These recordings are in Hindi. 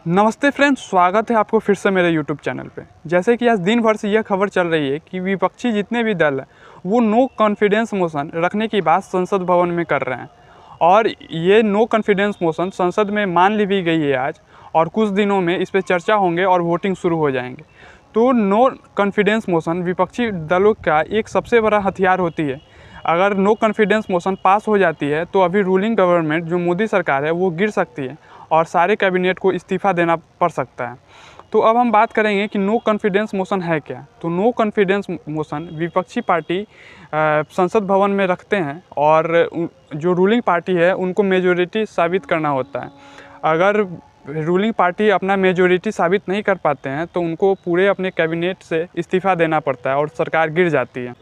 नमस्ते फ्रेंड्स, स्वागत है आपको फिर से मेरे यूट्यूब चैनल पे। जैसे कि आज दिन भर से यह खबर चल रही है कि विपक्षी जितने भी दल हैं वो नो कॉन्फिडेंस मोशन रखने की बात संसद भवन में कर रहे हैं और ये नो कॉन्फिडेंस मोशन संसद में मान ली भी गई है आज, और कुछ दिनों में इस पर चर्चा होंगे और वोटिंग शुरू हो जाएंगे। तो नो कॉन्फिडेंस मोशन विपक्षी दलों का एक सबसे बड़ा हथियार होती है। अगर नो कॉन्फिडेंस मोशन पास हो जाती है तो अभी रूलिंग गवर्नमेंट जो मोदी सरकार है वो गिर सकती है और सारे कैबिनेट को इस्तीफ़ा देना पड़ सकता है। तो अब हम बात करेंगे कि नो कॉन्फिडेंस मोशन है क्या। तो नो कॉन्फिडेंस मोशन विपक्षी पार्टी संसद भवन में रखते हैं और जो रूलिंग पार्टी है उनको मेजोरिटी साबित करना होता है। अगर रूलिंग पार्टी अपना मेजोरिटी साबित नहीं कर पाते हैं तो उनको पूरे अपने कैबिनेट से इस्तीफ़ा देना पड़ता है और सरकार गिर जाती है।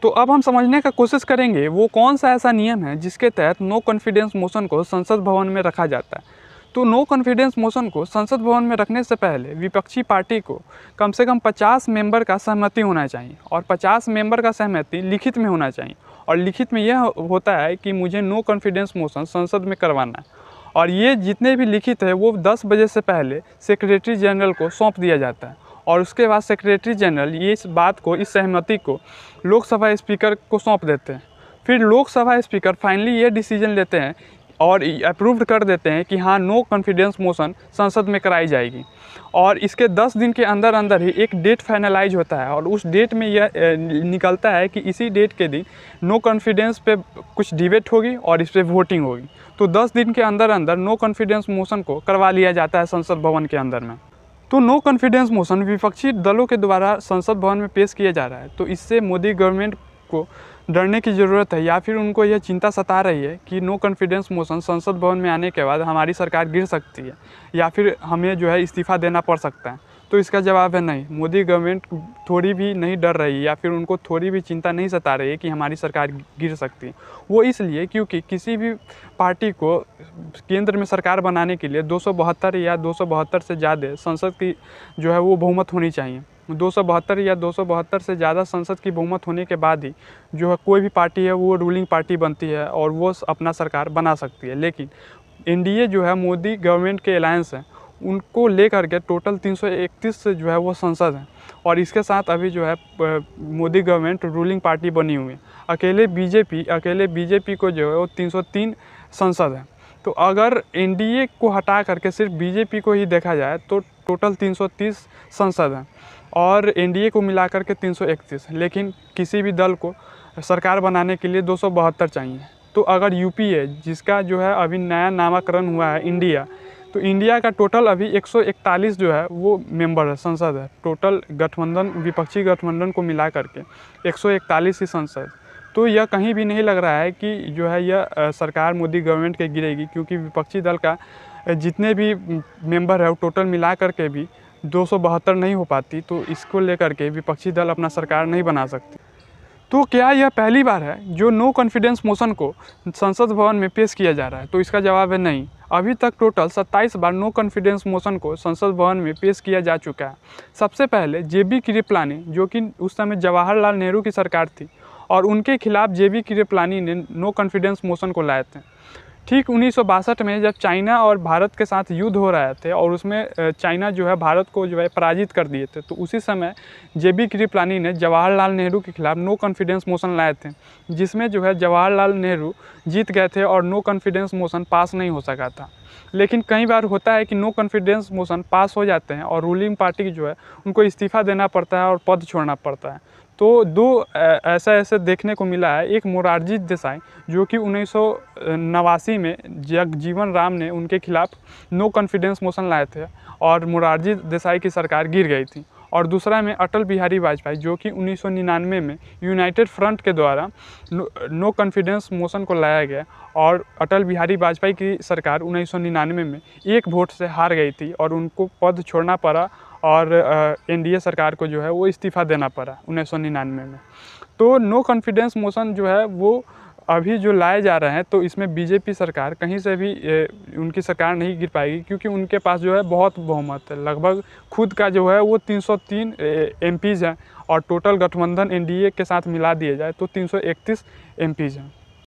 तो अब हम समझने का कोशिश करेंगे वो कौन सा ऐसा नियम है जिसके तहत नो कॉन्फिडेंस मोशन को संसद भवन में रखा जाता है। तो नो कॉन्फिडेंस मोशन को संसद भवन में रखने से पहले विपक्षी पार्टी को कम से कम 50 मेंबर का सहमति होना चाहिए और 50 मेंबर का सहमति लिखित में होना चाहिए। और लिखित में यह होता है कि मुझे नो कॉन्फिडेंस मोशन संसद में करवाना है, और ये जितने भी लिखित है वो 10 बजे से पहले सेक्रेटरी जनरल को सौंप दिया जाता है और उसके बाद सेक्रेटरी जनरल ये इस बात को, इस सहमति को लोकसभा स्पीकर को सौंप देते हैं। फिर लोकसभा स्पीकर फाइनली ये डिसीजन लेते हैं और अप्रूव्ड कर देते हैं कि हाँ, नो कॉन्फिडेंस मोशन संसद में कराई जाएगी। और इसके 10 दिन के अंदर अंदर ही एक डेट फाइनलाइज होता है और उस डेट में यह निकलता है कि इसी डेट के दिन नो कॉन्फिडेंस पे कुछ डिबेट होगी और इस पर वोटिंग होगी। तो 10 दिन के अंदर अंदर नो कॉन्फिडेंस मोशन को करवा लिया जाता है संसद भवन के अंदर में। तो नो कॉन्फिडेंस मोशन विपक्षी दलों के द्वारा संसद भवन में पेश किया जा रहा है। तो इससे मोदी गवर्नमेंट को डरने की ज़रूरत है या फिर उनको यह चिंता सता रही है कि नो कॉन्फिडेंस मोशन संसद भवन में आने के बाद हमारी सरकार गिर सकती है या फिर हमें जो है इस्तीफ़ा देना पड़ सकता है। तो इसका जवाब है नहीं, मोदी गवर्नमेंट थोड़ी भी नहीं डर रही है या फिर उनको थोड़ी भी चिंता नहीं सता रही है कि हमारी सरकार गिर सकती है। वो इसलिए क्योंकि किसी भी पार्टी को केंद्र में सरकार बनाने के लिए 272 या 272 से ज़्यादा संसद की जो है वो बहुमत होनी चाहिए। 272 या 272 से ज़्यादा संसद की बहुमत होने के बाद ही जो है कोई भी पार्टी है वो रूलिंग पार्टी बनती है और वो अपना सरकार बना सकती है। लेकिन एनडीए जो है मोदी गवर्नमेंट के अलायंस है उनको लेकर के टोटल 331 से जो है वो संसद है और इसके साथ अभी जो है मोदी गवर्नमेंट रूलिंग पार्टी बनी हुई है। अकेले बीजेपी को जो है वो 303 संसद है। तो अगर एनडीए को हटा करके सिर्फ बीजेपी को ही देखा जाए तो टोटल 330 संसद हैं और एनडीए को मिला करके 331। लेकिन किसी भी दल को सरकार बनाने के लिए 272 चाहिए। तो अगर यूपीए जिसका जो है अभी नया नामकरण हुआ है इंडिया, तो इंडिया का टोटल अभी 141 जो है वो मेंबर है, संसद है। टोटल गठबंधन, विपक्षी गठबंधन को मिला करके 141 ही संसद। तो यह कहीं भी नहीं लग रहा है कि जो है यह सरकार मोदी गवर्नमेंट के गिरेगी, क्योंकि विपक्षी दल का जितने भी मेंबर है वो टोटल मिला करके भी 272 नहीं हो पाती। तो इसको लेकर के विपक्षी दल अपना सरकार नहीं बना सकती। तो क्या यह पहली बार है जो नो कॉन्फिडेंस मोशन को संसद भवन में पेश किया जा रहा है? तो इसका जवाब है नहीं। अभी तक टोटल 27 बार नो कॉन्फिडेंस मोशन को संसद भवन में पेश किया जा चुका है। सबसे पहले जेबी कृपलानी, जो कि उस समय जवाहरलाल नेहरू की सरकार थी, और उनके खिलाफ जेबी कृपलानी ने नो कॉन्फिडेंस मोशन को लाए थे। ठीक 1962 में जब चाइना और भारत के साथ युद्ध हो रहे थे और उसमें चाइना जो है भारत को जो है पराजित कर दिए थे, तो उसी समय जेबी कृपलानी ने जवाहरलाल नेहरू के खिलाफ नो कॉन्फिडेंस मोशन लाए थे, जिसमें जो है जवाहरलाल नेहरू जीत गए थे और नो कॉन्फिडेंस मोशन पास नहीं हो सका था। लेकिन कई बार होता है कि नो कॉन्फिडेंस मोशन पास हो जाते हैं और रूलिंग पार्टी जो है उनको इस्तीफ़ा देना पड़ता है और पद छोड़ना पड़ता है। तो दो ऐसा देखने को मिला है। एक मोरारजी देसाई, जो कि 1989 में जगजीवन राम ने उनके खिलाफ नो कॉन्फिडेंस मोशन लाए थे और मोरारजी देसाई की सरकार गिर गई थी। और दूसरा में अटल बिहारी वाजपेयी, जो कि 1999 में यूनाइटेड फ्रंट के द्वारा नो कॉन्फिडेंस मोशन को लाया गया और अटल बिहारी वाजपेयी की सरकार 1999 में एक वोट से हार गई थी और उनको पद छोड़ना पड़ा और एनडीए सरकार को जो है वो इस्तीफ़ा देना पड़ा 1999 में। तो नो कॉन्फिडेंस मोशन जो है वो अभी जो लाए जा रहे हैं, तो इसमें बीजेपी सरकार कहीं से भी उनकी सरकार नहीं गिर पाएगी, क्योंकि उनके पास जो है बहुत बहुमत है। लगभग खुद का जो है वो 303 एमपीज़ हैं और टोटल गठबंधन एनडीए के साथ मिला दिए जाए तो 331 एमपीज़ हैं।